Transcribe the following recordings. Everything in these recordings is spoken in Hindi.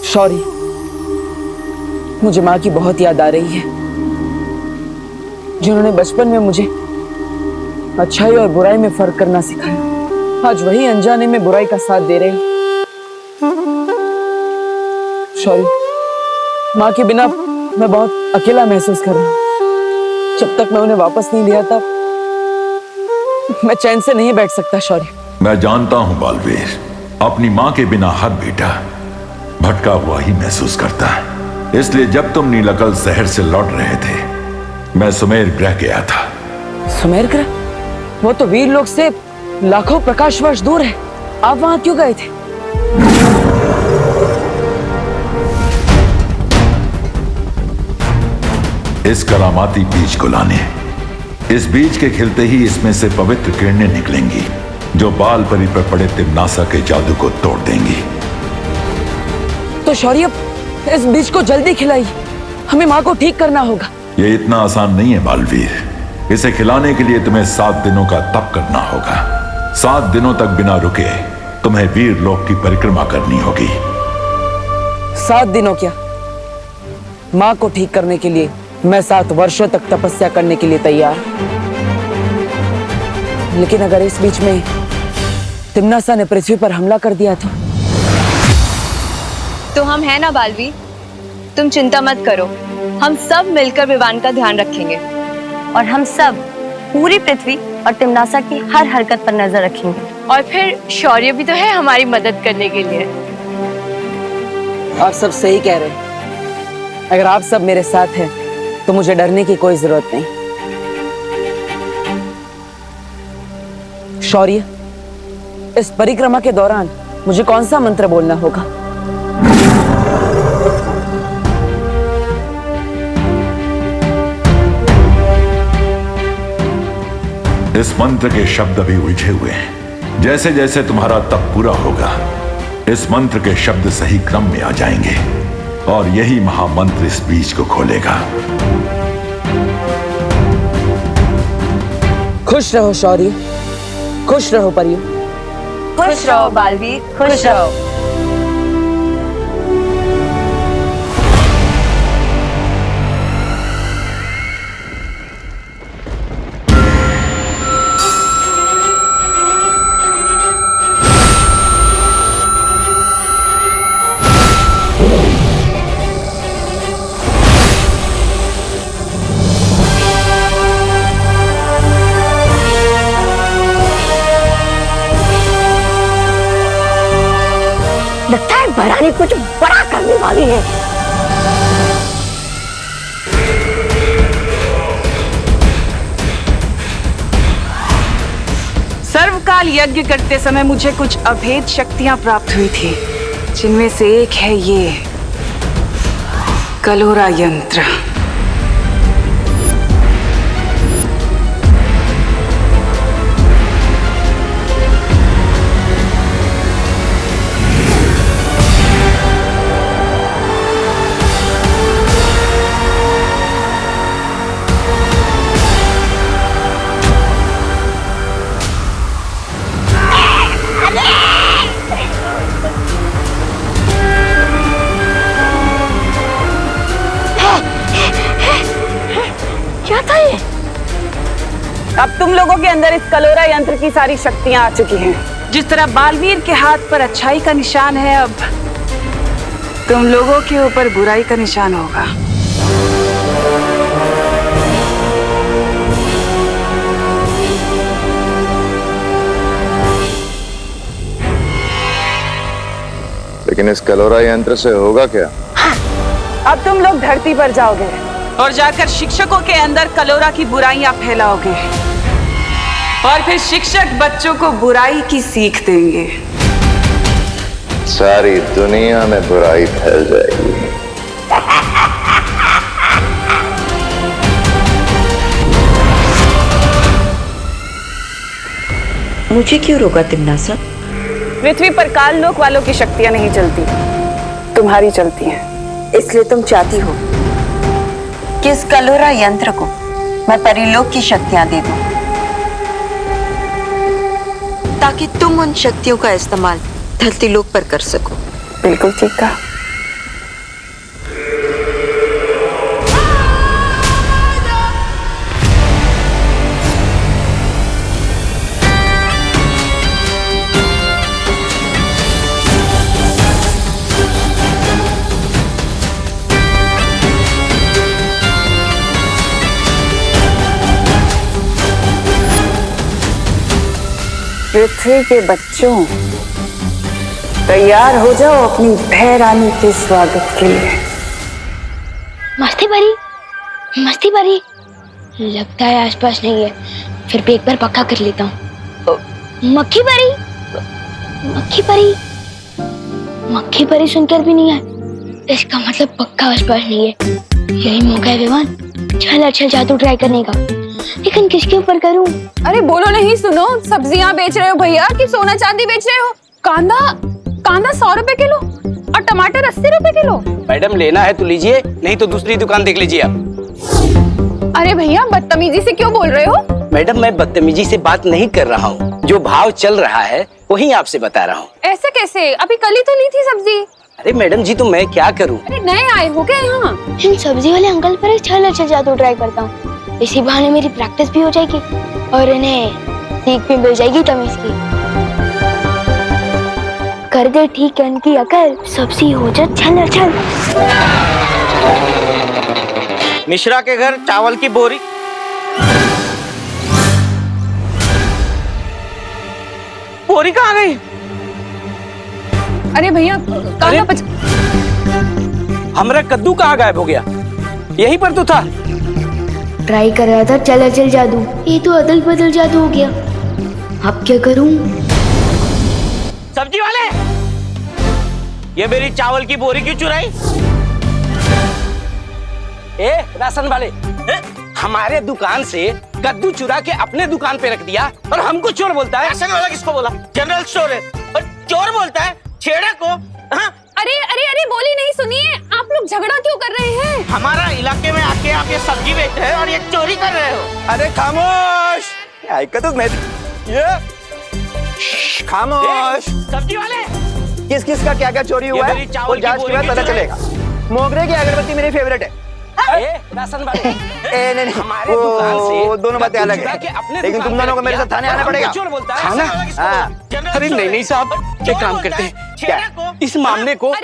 सॉरी, मुझे माँ की बहुत याद आ रही है, जिन्होंने बचपन में मुझे अच्छाई और बुराई में फर्क करना सिखाया। आज वही अनजाने में बुराई का साथ दे रहे हैं। सॉरी, माँ के बिना मैं बहुत अकेला महसूस कर रहा हूँ। जब तक मैं उन्हें वापस नहीं लिया था मैं चैन से नहीं बैठ सकता। सॉरी। मैं जानता हूं बालवीर, अपनी माँ के बिना हर बेटा भटका हुआ ही महसूस करता है। इसलिए जब तुम नीलकल शहर से लौट रहे थे, मैं सुमेर ग्रह गया था। सुमेर ग्रह? वो तो वीर लोक से लाखों प्रकाश वर्ष दूर है। आप वहां क्यों गए थे? इस करामाती बीज को लाने। इस बीज के खिलते ही इसमें से पवित्र किरणें निकलेंगी, जो बाल परी पर पड़े तिम्नासा के जादू को तोड़ देंगी। तो शौर्य, इस बीज को जल्दी खिलाइए, हमें माँ को ठीक करना होगा। ये इतना आसान नहीं है बालवीर। इसे खिलाने के लिए तुम्हें 7 दिनों का तप करना होगा। 7 दिनों तक बिना रुके तुम्हें वीर लोक की परिक्रमा करनी होगी। 7 दिनों क्या? माँ को ठीक करने के लिए मैं 7 वर्षों तक तपस्या करने के लिए तैयार। लेकिन अगर इस बीच में तिम्नासा ने पृथ्वी पर हमला कर दिया तो हम है ना बालवीर, तुम चिंता मत करो। हम सब मिलकर विवान का ध्यान रखेंगे और हम सब पूरी पृथ्वी और तिम्नासा की हर हरकत पर नजर रखेंगे। और फिर शौर्य भी तो है हमारी मदद करने के लिए। आप सब सही कह रहे हैं। अगर आप सब मेरे साथ हैं तो मुझे डरने की कोई जरूरत नहीं। शौर्य, इस परिक्रमा के दौरान मुझे कौन सा मंत्र बोलना होगा? इस मंत्र के शब्द अभी उलझे हुए हैं। जैसे जैसे तुम्हारा तप पूरा होगा, इस मंत्र के शब्द सही क्रम में आ जाएंगे और यही महामंत्र इस बीज को खोलेगा। खुश रहो शौर्य, खुश रहो परियो। खुश रहो बालवीर, खुश रहो। लगता है भरानी कुछ बड़ा करने वाली है। सर्वकाल यज्ञ करते समय मुझे कुछ अभेद शक्तियां प्राप्त हुई थी, जिनमें से एक है ये कलोरा यंत्र। क्या था ये? अब तुम लोगों के अंदर इस कलोरा यंत्र की सारी शक्तियां आ चुकी हैं। जिस तरह बालवीर के हाथ पर अच्छाई का निशान है, अब तुम लोगों के ऊपर बुराई का निशान होगा। लेकिन इस कलोरा यंत्र से होगा क्या? अब तुम लोग धरती पर जाओगे और जाकर शिक्षकों के अंदर कलोरा की बुराइयां फैलाओगे और फिर शिक्षक बच्चों को बुराई की सीख देंगे। सारी दुनिया में बुराई फैल जाएगी। मुझे क्यों रोका तिम्नासा? पृथ्वी पर काल लोक वालों की शक्तियां नहीं चलती, तुम्हारी चलती हैं। इसलिए तुम चाहती हो कि इस कलोरा यंत्र को मैं परिलोक की शक्तियां दे दूं, ताकि तुम उन शक्तियों का इस्तेमाल धरती लोक पर कर सको। बिल्कुल ठीक कहा। पृथ्वी के बच्चों, तैयार हो जाओ अपनी भय रानी के स्वागत के लिए। मस्ती भरी लगता है आसपास नहीं है, फिर भी एक बार पक्का कर लेता हूँ। मक्खी परी सुनकर भी नहीं है, इसका मतलब पक्का आसपास नहीं है। यही मौका है विवान, चल अच्छा जादू ट्राई करने का, लेकिन किसके ऊपर करूँ? अरे बोलो नहीं, सुनो। सब्जियां बेच रहे हो भैया कि सोना चांदी बेच रहे हो? कांदा 100 रुपए किलो और टमाटर 80 रुपए किलो। मैडम लेना है तो लीजिए, नहीं तो दूसरी दुकान देख लीजिए आप। अरे भैया बदतमीजी से क्यों बोल रहे हो? मैडम मैं बदतमीजी से बात नहीं कर रहा हूँ, जो भाव चल रहा है वही आपसे बता रहा हूँ। ऐसे कैसे? अभी कल ही तो ली थी सब्जी। अरे मैडम जी तो मैं क्या करूँ? अरे नए आए हो क्या यहाँ? इन सब्जी वाले अंकल पर एक चल अच्छा जादू ट्राई करता हूँ, इसी बहाने मेरी प्रैक्टिस भी हो जाएगी और इन्हें सीख भी मिल जाएगी तमीज की। कर दे ठीक है इनकी अकल, सब्जी हो जा छल छल। मिश्रा के घर चावल की बोरी। बोरी कहाँ गई? अरे भैया हमारा कद्दू कहाँ गायब हो गया? यहीं पर तो था। ट्राई कर रहा था चल अचल जादू, ये तो अदल बदल जादू हो गया। अब क्या करूं? सब्जी वाले, ये मेरी चावल की बोरी क्यों चुराई? ए राशन वाले, हमारे दुकान से कद्दू चुरा के अपने दुकान पे रख दिया और हमको चोर बोलता है। राशन वाला किसको बोला? जनरल स्टोर है और चोर बोलता है छेड़ा को। हाँ? अरे बोली नहीं, सुनिए। आप लोग झगड़ा क्यों कर रहे हैं? हमारा इलाके में आके आप ये सब्जी बेच रहे हो और ये चोरी कर रहे हो। अरे खामोश, तो मैं ये खामोश। सब्जी वाले, किस किस का क्या क्या चोरी हुआ है वो जांच के बाद पता चलेगा। मोगरे की अगरबत्ती मेरी फेवरेट है। राशन वाले, नहीं हमारे दुकान से वो दोनों बातें अलग है, लेकिन तुम दोनों को मेरे साथ थाने आना पड़ेगा। थाना? अरे नहीं साहब, एक काम करते हैं, क्या इस मामले को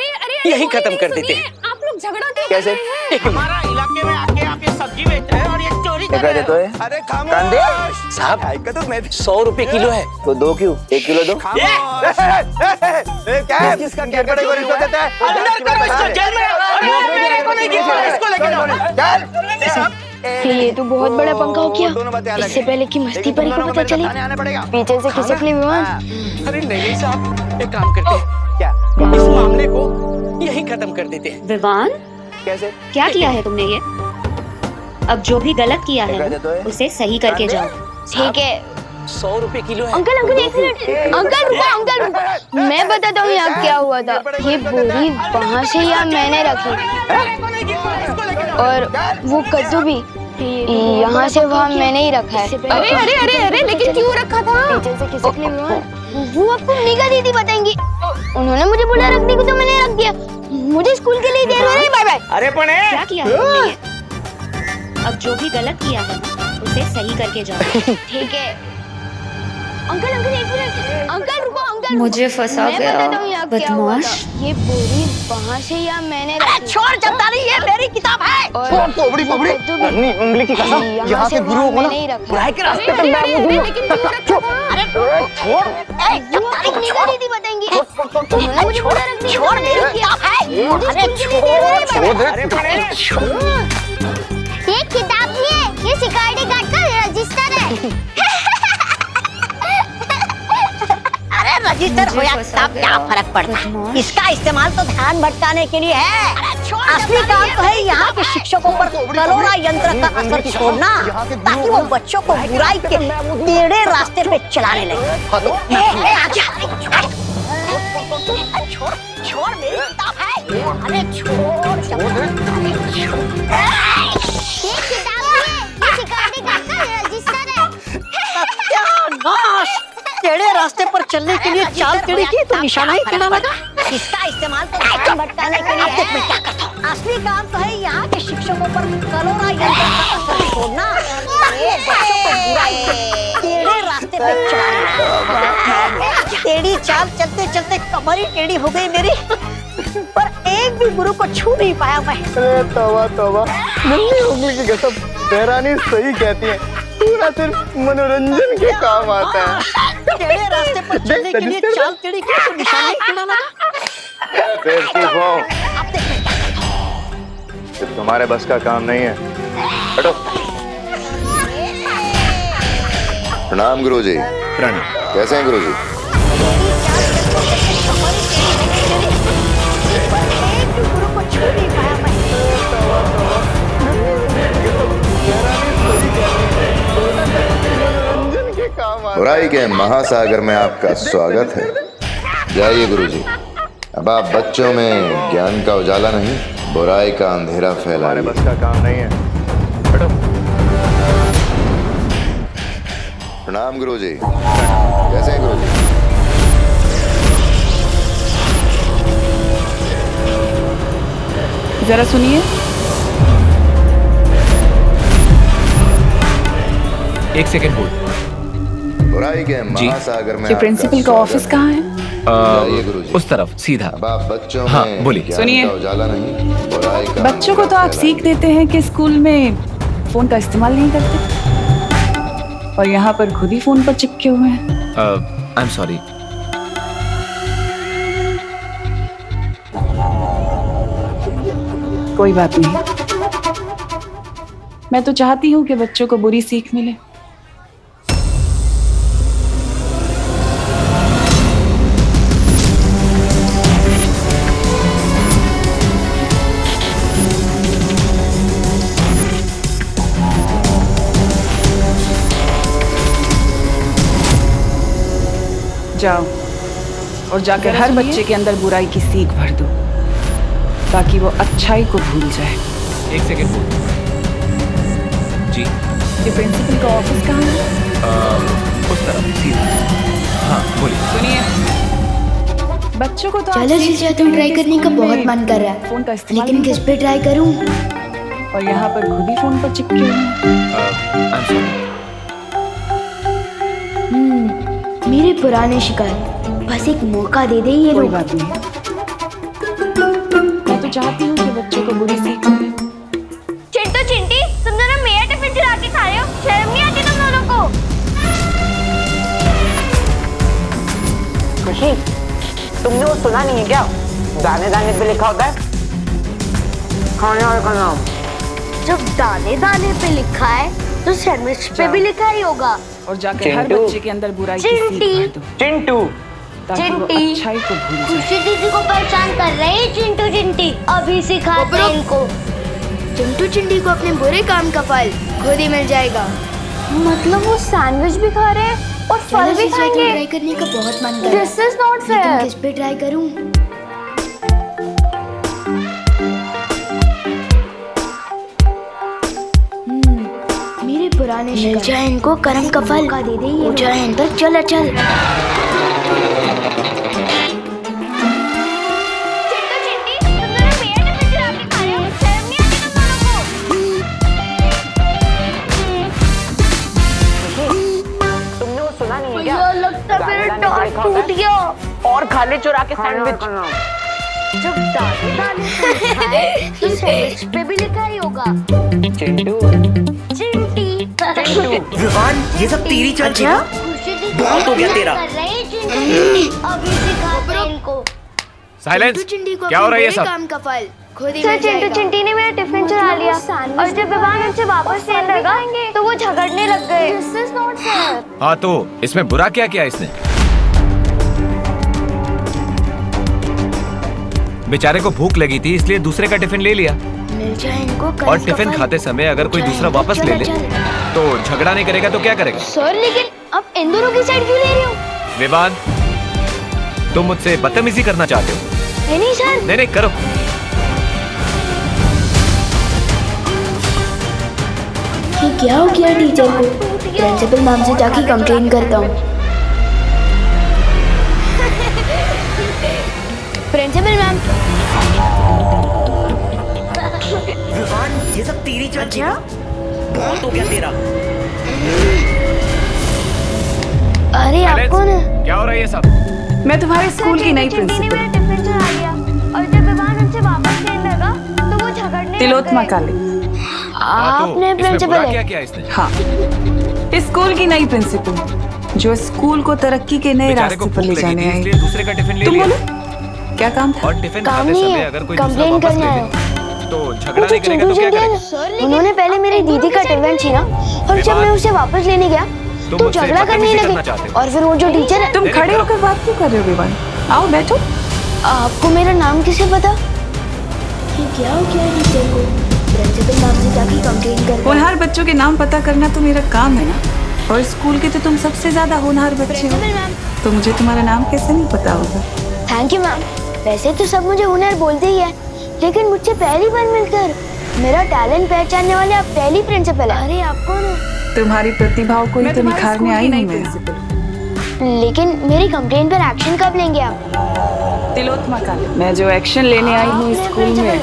यही खत्म कर देते हैं। आप लोग झगड़ा क्यों कैसे? कर रहे हैं? हमारा इलाके में आके आप ये सब्जी बेच रहे हैं और ये चोरी कर रहे तो है? हो। अरे कांदे? साहब, 100 रुपए किलो है। तो 2 क्यों? 1 किलो दो। क्या किसका क्या कैटेगरी देता है? अंदर करो इसको, जेल में। मेरे को नहीं गिफ्ट, इसको लेके जाओ। ये तो बहुत बड़ा पंखा हो गया। इससे पहले कि मस्ती परी को पता चले, पीछे से खिसक ले विमान। अरे नहीं साहब, एक काम करते हैं, क्या इस मामले को यही खत्म कर देते हैं। विवान, कैसे? क्या किया है तुमने ये? अब जो भी गलत किया है उसे सही करके जाओ। ठीक है। 100 रुपए किलो है। अंकल एक मिनट, अंकल रुको। मैं बताता हूँ यहाँ क्या हुआ था। ये बोरी वहाँ से यहाँ मैंने रखी और वो कद्दू भी यहाँ से वहाँ मैंने ही रखा है। अरे लेकिन क्यों रखा था? पीछे से खिसक ले विमान। वो आपको मीका दीदी बताएंगी। उन्होंने मुझे बोला रखने को तो मैंने रख दिया। मुझे स्कूल के लिए देर हो रही। Bye bye. अरे पने क्या किया है तुमने ये? अब जो भी गलत किया है उसे सही करके जाओ। ठीक है। अंकल एक मिनट। अंकल रुको, अंकल मुझे फंसा मैं गया, बताता हूँ यहाँ क्या हुआ बदमाश। था। ये बोरी वहाँ से यहाँ मैंने रखी। छोड़ चलता नहीं, ये मेरी किताब है। और पोबड़ी नन्ही उंगली की कसम, यहाँ के गुरुओं को ना बुराई के रास्ते पे लेकिन क्यों रखा था? अरे छोड़, वो आपको मीका दीदी बताएंगी। उन्होंने मुझे बोला रखने को छोड़, मेरी किताब है। अरे छोड़, ये किताब नहीं है, ये सिक्योरिटी गार्ड का रजिस्टर है। अरे रजिस्टर हो या किताब क्या फर्क पड़ता है? इसका इस्तेमाल तो ध्यान भटकाने के लिए है। असली काम तो है यहाँ के शिक्षकों पर कलोरा यंत्र का असर छोड़ना, ताकि वो बच्चों को बुराई के टेढ़े रास्ते पे चलाने लगे। छोड़, मेरी किताब है। अरे छोड़, ये किताब नहीं है, ये सिक्योरिटी गार्ड का रजिस्टर है। सत्यानाश! टेढ़े रास्ते पर चलने के लिए चाल टेढ़ी की तो निशाना ही टेढ़ा लगा। इसका इस्तेमाल तो ध्यान भटकाने के लिए है। मैं क्या करता हूँ? असली काम तो है यहाँ के शिक्षकों पर कलोरा यंत्र का असर छोड़ना, ताकि बच्चों को बुराई के टेढ़े रास्ते पे चलाना। टेढ़ी चाल चलते चलते कमर ही टेढ़ी हो गई मेरी, पर एक भी गुरु को छू नहीं पाया मैं। तवा नन्ही उंगली की कसम, तेरानी सही कहती है। पूरा सिर्फ मनोरंजन के काम आता है। तेरे रास्ते पर चलने के लिए चाल टेढ़ी की तो निशाना ही टेढ़ा लगा। बेवकूफ हो, अब देख मैं क्या करता हूँ। सिर्फ तुम्हारे बस का काम नहीं है। हटो। प्रणाम गुरुजी। प्रणाम। कैसे हैं गुरुजी? गुरु को छू नहीं पाया मैं। बुराई के महासागर में आपका स्वागत है। जाइए गुरुजी, अब आप बच्चों में ज्ञान का उजाला नहीं, बुराई का अंधेरा फैलाने बस का काम नहीं है। हटो। प्रणाम गुरुजी। कैसे हैं गुरुजी? जरा सुनिए। एक सेकंड होल्ड। बुराई के महासागर में ये प्रिंसिपल का ऑफिस कहाँ है? जाइए गुरुजी। उस तरफ सीधा। अब आप बच्चों हाँ, में बोलिए। ज्ञान सुनिए। का उजाला नहीं, बुराई का बच्चों को तो आप सीख देते हैं कि स्कूल में फोन का इस्तेमाल नहीं करते, और यहाँ पर खुद ही फोन पर चिपके हुए हैं। I am sorry. कोई बात नहीं, मैं तो चाहती हूँ कि बच्चों को बुरी सीख मिले। जाओ और जाकर हर बच्चे के अंदर बुराई की सीख भर दो, ताकि वो अच्छाई को भूल जाए। एक सेकंड होल्ड। जी। ये प्रिंसिपल का ऑफिस कहाँ है? उस तरफ सीधा। हाँ, बोलिए। सुनिए, बच्चों को तो आप चलो सीख जीजा, देते तुम हैं ट्राई कि करने का स्कूल बहुत में मन कर रहा है, फोन का इस्तेमाल लेकिन नहीं किस पे ट्राई करूं? करते, और यहाँ पर खुद ही फोन पर चिपके हुए हैं। I am sorry. मेरे पुराने शिकार, बस एक मौका दे दे ये कोई लोग। बात नहीं, मैं तो चाहती हूँ कि बच्चों को बुरी सीख मिले। चिंटू चिंटी, तुम दोनों मेरा टिफिन चुरा के खा रहे हो, शर्म नहीं आती तुम दोनों को? खुशी, तुमने वो सुना नहीं है क्या? दाने दाने पे लिखा होता है खाने वाले का नाम। जब दाने दाने पे लिखा है तो सैंडविच पे भी लिखा ही होगा। और जाकर हर चिंटू। बच्चे के अंदर बुराई की सीख भर दो, चिंटू। ताकि वो चिंटी। अच्छाई को भूल जाए। खुशी दीदी को पहचान कर रहे हैं चिंटू चिंटी, अभी सिखाते हैं इनको। चिंटू चिंटी को अपने बुरे काम का फल खुद ही मिल जाएगा। मतलब वो सैंडविच भी खा रहे हैं और फल भी खाएंगे? ट्राई करने का बहुत मन कर रहा है। This is not लेकिन fair. किस पे ट्राई करूं? मेरे पुराने मिल जाए इनको कर्म का फल का दे दे, हो जाए अंदर। चल चल। चिंटू चिंटी, तुम दोनों मेरा टिफिन चुरा के खा रहे हो, शर्म नहीं आती तुम दोनों को? तुमने वो सुना नहीं है क्या? मुझे लगता है मेरा टाट टूट गया। और खा ले चुरा के सैंडविच। जब दाने दाने पे लिखा है तो सैंडविच पे भी लिखा ही होगा। चिंटू। चिंटी। विवान, ये सब तेरी चर्चा। बहुत हो गया तेरा। अभी सिखाते हैं इनको। साइलेंस। चिंटू चिंटी को क्या हो रहा है ये अपने बुरे सब? काम का फल खुद ही सर, मिल चिंटू जाएगा। चिंटी ने मेरा टिफिन चुरा लिया और जब विवान उनसे वापस लेने लगा तो वो झगड़ने लग गए। This is not fair. हाँ, तो इसमें बुरा क्या किया इसने? बेचारे को भूख लगी थी, इसलिए दूसरे का टिफिन ले लिया। मिल जाए इनको कर्म और का टिफिन फल। खाते समय अगर कोई चल, दूसरा वापस चल, ले ले चल। तो झगड़ा नहीं करेगा तो क्या करेगा? सर, लेकिन अब इन दोनों की साइड क्यों ले रहे हो? विवान, तुम मुझसे बदतमीजी करना चाहते हो? नहीं सर। नहीं नहीं, करो। ये क्या हो गया टीचर को? प्रिंसिपल मैम से जाके कंप्लेन करता हूँ। Principal ma'am. विवान, ये सब तेरी चर्चा। बहुत हो गया तेरा। अरे आप कौन है? क्या हो रहा है ये सब? मैं तुम्हारे स्कूल की नई चिंटी ने प्रिंसिपल मेरा टिफिन चुरा लिया और जब विवान उनसे वापस लेने लगा तो वो झगड़ने लग तिलोत्तमा गए। काले। हाँ, तो आपने इसमें प्रिंसिपल बुरा है। क्या किया इसने? हाँ, स्कूल की नई प्रिंसिपल जो स्कूल को तरक्की के नए बेचारे को रास्ते पर भूख ले लगी जाने थी, आई। इसलिए दूसरे का टिफिन ले तुम लिया। बोलो क्या काम था? और टिफिन काम खाते नहीं समय है, अगर कोई दूसरा कंप्लेन वापस करने ले आया ले तो झगड़ा वो जो नहीं करेगा चिंटू तो क्या जी है करेगा? ना, उन्होंने पहले मेरी दीदी का टिफिन छीना और जब मैं उसे वापस लेने गया तो मुझसे झगड़ा करने बदतमीजी करना लगे चाहते हो। और फिर वो जो टीचर है। तुम खड़े होकर बात क्यों कर रहे हो विवान? आओ बैठो। आपको मेरा नाम कैसे पता? ये क्या हो गया टीचर को? प्रिंसिपल नाम से जाके कंप्लेन कर। होनहार बच्चों के नाम पता करना तो मेरा काम है ना, और स्कूल के तो तुम सबसे ज्यादा होनहार बच्चे हो, तो मुझे तुम्हारा नाम कैसे नहीं पता होगा? Thank you ma'am. वैसे तो सब मुझे हुनर बोलते ही है, लेकिन मुझसे पहली बार मिलकर मेरा टैलेंट पहचानने वाले आप पहली प्रिंसिपल है। अरे आप कौन हो? तुम्हारी प्रतिभाओं को ही तो निखारने आई हूँ मैं। लेकिन मेरी कंप्लेंट पर एक्शन कब लेंगे आप? तिलोत्तमा का मैं जो एक्शन लेने आई हूँ स्कूल में,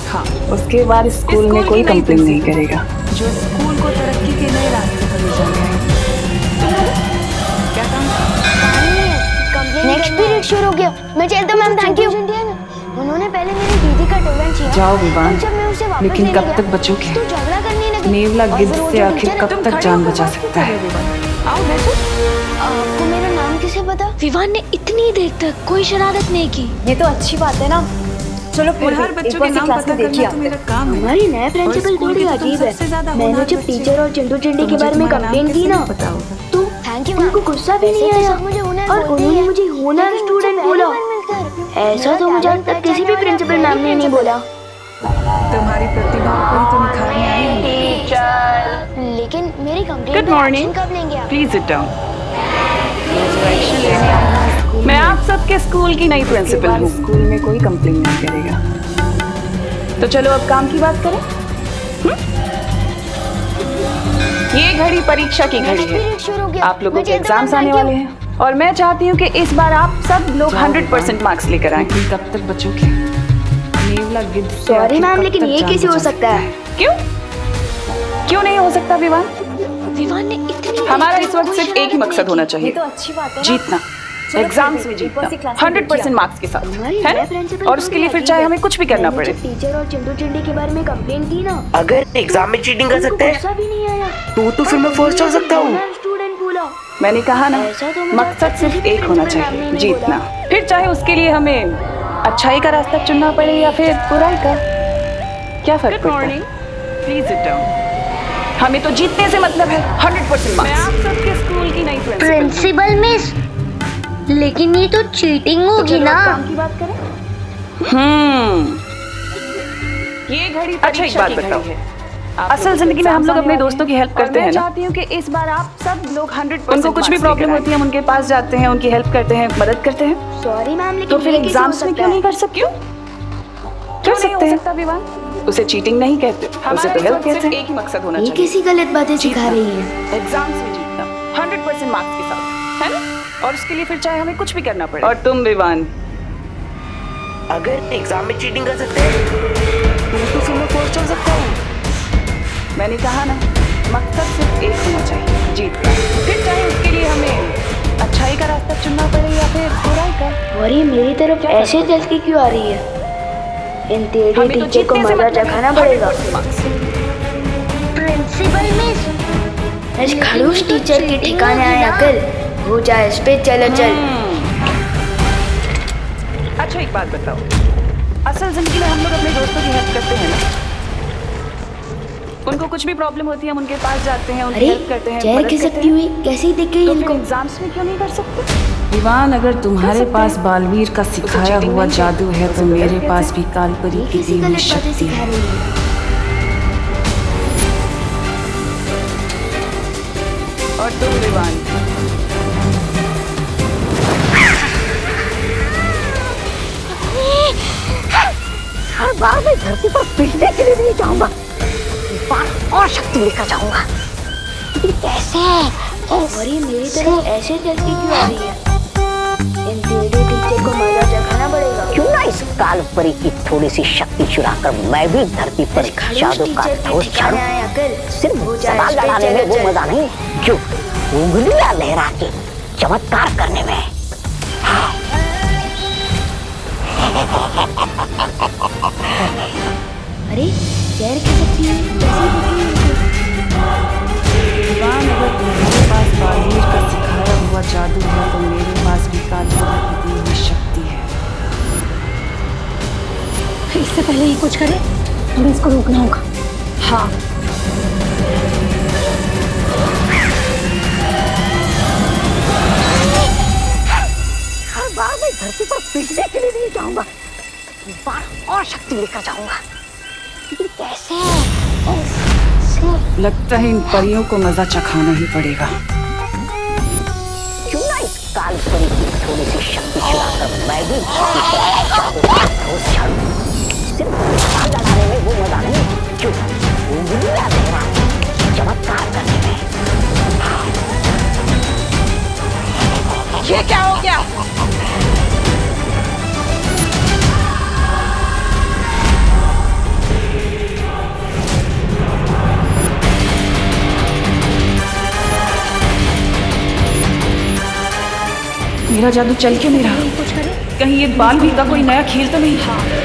हाँ उसके बाद स्कूल में कोई कंप्लेन नहीं करेगा। जो स्कूल को तरक्की के नए रास्ते पर ले जाने आई। क्या काम? नेक्स्ट पीरियड शुरू हो गया। मैं चलता हूँ मैम, थैंक यू। उन्होंने पहले मेरी दीदी का टिफिन छीना। जाओ विवान, जब मैं उसे वापस लेकिन लेने कब गया, तक बचोगे? तो झगड़ा करने लगे। नेवला और गिद्ध फिर वो से जो आखिर टीचर कब तक जान बचा सकता है? आओ बैठो। आपको मेरा नाम कैसे पता? विवान ने इतनी देर तक कोई शरारत नहीं की। ये तो अच्छी बात है ना। चलो फिर होनहार बच्चों के नाम पता करना तो मेरा काम है। हमारी नए प्रिंसिपल थोड़ी अजीब है। मैंने जब टीचर और चिंटू चिंटी के बारे में कंप्लेन की ना, तो थैंक यू उनको गुस्सा भी नहीं आया और उन्होंने मुझे हुनर स्टूडेंट बोला। ऐसा तो मुझे अब तक किसी भी प्रिंसिपल मैम ने नहीं बोला। तुम्हारी प्रतिभा को ही तो निखारने आई हूँ। लेकिन मेरी कंप्लेन Good पे morning. एक्शन कब लेंगे आप? Please sit down. मैं आप सबके स्कूल की नई प्रिंसिपल हूँ। स्कूल में कोई कंप्लेन नहीं करेगा। तो चलो अब काम की बात करें। ये घड़ी परीक्षा की घड़ी है। आप लोगों के एग्जाम्स आने वाले हैं और मैं चाहती हूँ कि इस बार आप सब लोग 100% मार्क्स लेकर आए। कब तक बचोगे? नेवला गिद्ध से सॉरी आखिर मैम, कब लेकिन तक ये जान कैसे हो बचा सकता है? क्यों नहीं हो सकता विवान? विवान ने इतनी हमारा इस वक्त सिर्फ एक ही मकसद होना चाहिए, तो अच्छी बात है। जीतना। एग्जाम्स में जीतना 100% मार्क्स के साथ, है ना? और उसके लिए फिर चाहे हमें कुछ भी करना पड़े। टीचर और चिंटू चिंटी के बारे में कंप्लेन की ना, अगर एग्जाम में चीटिंग कर सकते हैं गुस्सा भी नहीं आया तो फिर मैं फर्स्ट हो सकता हूँ। स्टूडेंट बोला। मैंने कहा ना, ऐसा तो मुझे मकसद सिर्फ किसी एक होना प्रिंसिपल मैम ने चाहिए, नहीं जीतना। बोला। फिर चाहे उसके लिए हमें अच्छाई का रास्ता चुनना पड़े या फिर बुराई का, क्या फर्क पड़ता है? Please sit down. हमें तो जीतने से मतलब है 100% मार्क्स। मैं आप सबके स्कूल की नई प्रिंसिपल मिस, लेकिन ये तो चीटिंग होगी ना। की बात करें। ये घड़ी अच्छा एक बात बताओ, असल जिंदगी में हम लोग अपने दोस्तों की हेल्प करते हैं ना। चाहती हूँ कि इस बार आप सब लोग 100%। उनको कुछ भी प्रॉब्लम होती है हम उनके पास जाते हैं, उनकी हेल्प करते हैं, मदद करते हैं। सॉरी मैम, लेकिन तो फिर ये कैसे एग्जाम्स हो में सकता क्यों है? नहीं कर सकते? क्यों सकते हैं? उसे चीटिंग नहीं कहते, उसे तो हेल्प कहते हैं। एक ही मकसद होना ये चाहिए, कैसी गलत बातें सिखा रही है? एग्जाम्स में जीतना 100% मार्क्स के साथ, है ना? और उसके लिए फिर चाहे हमें कुछ भी करना पड़े। और तुम विवान, अगर एग्जाम में चीटिंग कर सकते हैं तो फिर मैं फर्स्ट हो सकता हूँ। मैंने कहा ना, मकसद सिर्फ एक होना चाहिए, जीतना। फिर चाहे उसके लिए हमें अच्छाई का रास्ता चुनना पड़े या फिर बुराई का। और ये मेरी तरफ ऐसे चल के क्यों आ रही है? इन तेरे हमें तो टीचर को जीतने से मजा मतलब चखाना है पड़ेगा। 100% मार्क्स। प्रिंसिपल मिस, इस खड़ूस टीचर के ठिकाने आया कर, हो जाए इस पे चलो चल। अच्छा एक बात बताओ, असल जिंदगी में हम लोग अपने दोस्तों की हेल्प करते हैं ना। उनको कुछ भी प्रॉब्लम होती है हम उनके पास जाते हैं, उनकी अरे हेल्प करते हैं, चेहरे मदद की करते सकती हैं। हुई कैसे दिख गई तो फिर इनको? एग्जाम्स में क्यों नहीं कर सकते? विवान, अगर तुम्हारे पास बालवीर का सिखाया हुआ जादू है तो मेरे पास भी कालपरी ये की कैसी दी हुई गलत बातें शक्ति सिखा है। रही है? और तुम विवान, हर बार मैं धरती पर पीटने के लिए नहीं जाऊंगा, इस बार और शक्ति लेकर जाऊंगा। लेकिन कैसे? और ये मेरी तरफ ऐसे चल के क्यों आ रही है? इन तेरे टीचर को मजा चखाना पड़ेगा। क्यों ना इस काल परी की थोड़ी सी शक्ति चुराकर मैं भी धरती पर जादू का ठोस झाड़ू। सिर्फ सवाल लड़ाने में वो मजा नहीं, क्यों उंगलियां लहरा के चमत्कार करने में। अरे चेहरे की सकती है कैसे दिख रही है? विवान, अगर इससे पहले ये कुछ करे हमें इसको रोकना होगा। हाँ हर बार मैं धरती पर पीटने के लिए नहीं जाऊंगा, इस बार और शक्ति लेकर जाऊंगा। लेकिन कैसे? लगता है इन परियों को मजा चखाना ही पड़ेगा। क्यों ना इस काल परी की थोड़ी सी शक्ति चुराकर मैं भी सिर्फ लगाने में वो मजा नहीं, क्यों उंगलियां देना चमत्कार करने में। ये क्या हो गया? मेरा जादू चल क्यों नहीं रहा? कहीं ये बालवीर का कोई नया खेल तो नहीं?